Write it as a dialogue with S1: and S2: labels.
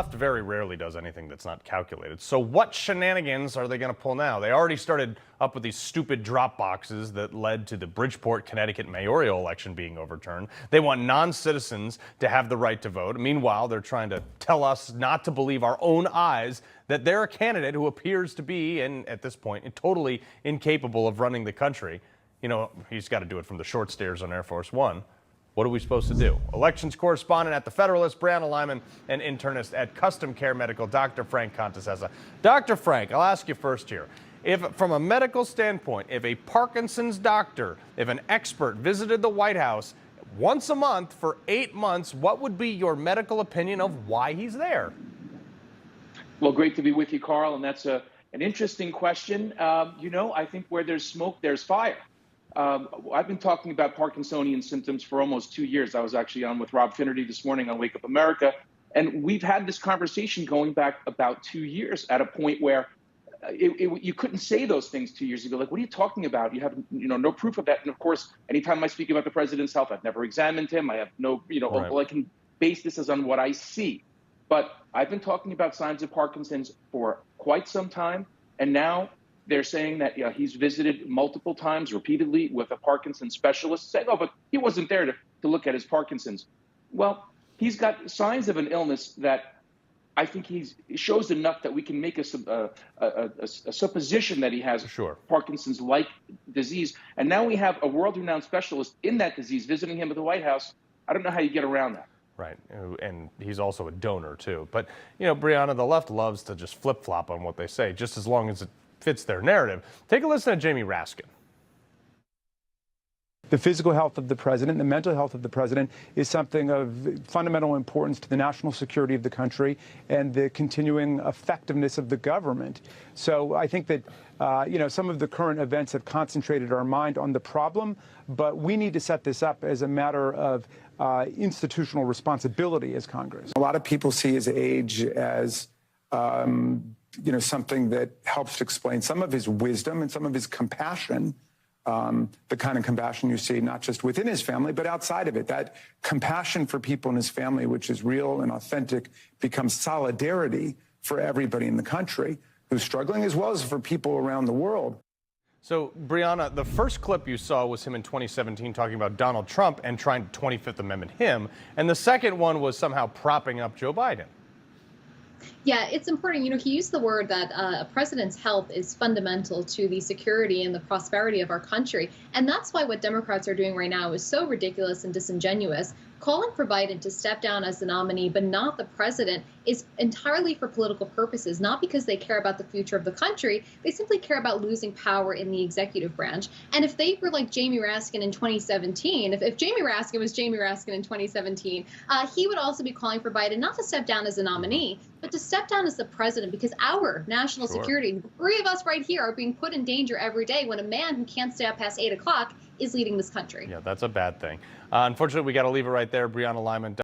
S1: left very rarely does anything that's not calculated. So what shenanigans are they going to pull now? They already started up with these stupid drop boxes that led to the Bridgeport, Connecticut mayoral election being overturned. They want non-citizens to have the right to vote. Meanwhile, they're trying to tell us not to believe our own eyes that they're a candidate who appears to be, and at this point, totally incapable of running the country. You know, he's got to do it from the short stairs on Air Force One. What are we supposed to do? Elections correspondent at The Federalist, Brianna Lyman, and internist at Custom Care Medical, Dr. Frank Contessessa. Dr. Frank, I'll ask you first here. If, from a medical standpoint, if a Parkinson's doctor, if an expert visited the White House once a month for 8 months, what would be your medical opinion of why he's there?
S2: Well, great to be with you, Carl, and that's an interesting question. I think where there's smoke, there's fire. I've been talking about Parkinsonian symptoms for almost 2 years. I was actually on with Rob Finnerty this morning on Wake Up America, and we've had this conversation going back about 2 years at a point where you couldn't say those things 2 years ago. Like, what are you talking about? You have no proof of that. And of course, anytime I speak about the president's health, I've never examined him. I have no,
S1: Right.
S2: I can base this on what I see. But I've been talking about signs of Parkinson's for quite some time, and now they're saying that he's visited multiple times, repeatedly, with a Parkinson's specialist, saying, oh, but he wasn't there to look at his Parkinson's. Well, he's got signs of an illness that I think he shows enough that we can make a supposition that he has Parkinson's-like disease. And now we have a world-renowned specialist in that disease visiting him at the White House. I don't know how you get around that.
S1: Right, and he's also a donor, too. But, Brianna, the left loves to just flip-flop on what they say, just as long as it fits their narrative. Take a listen to Jamie Raskin.
S3: The physical health of the president, the mental health of the president is something of fundamental importance to the national security of the country and the continuing effectiveness of the government. So I think that, some of the current events have concentrated our mind on the problem, but we need to set this up as a matter of institutional responsibility as Congress.
S4: A lot of people see his age as something that helps explain some of his wisdom and some of his compassion, the kind of compassion you see not just within his family, but outside of it. That compassion for people in his family, which is real and authentic, becomes solidarity for everybody in the country who's struggling, as well as for people around the world.
S1: So, Brianna, the first clip you saw was him in 2017 talking about Donald Trump and trying to 25th Amendment him, and the second one was somehow propping up Joe Biden.
S5: Yeah, it's important. He used the word that a president's health is fundamental to the security and the prosperity of our country. And that's why what Democrats are doing right now is so ridiculous and disingenuous. Calling for Biden to step down as the nominee, but not the president, is entirely for political purposes, not because they care about the future of the country. They simply care about losing power in the executive branch. And if they were like Jamie Raskin in 2017, if Jamie Raskin was Jamie Raskin in 2017, he would also be calling for Biden not to step down as a nominee, but to step down as the president, because our national security, the three of us right here, are being put in danger every day when a man who can't stay up past 8 o'clock is leading this country.
S1: Yeah, that's a bad thing. Unfortunately, we got to leave it right there. Brianna Lyman.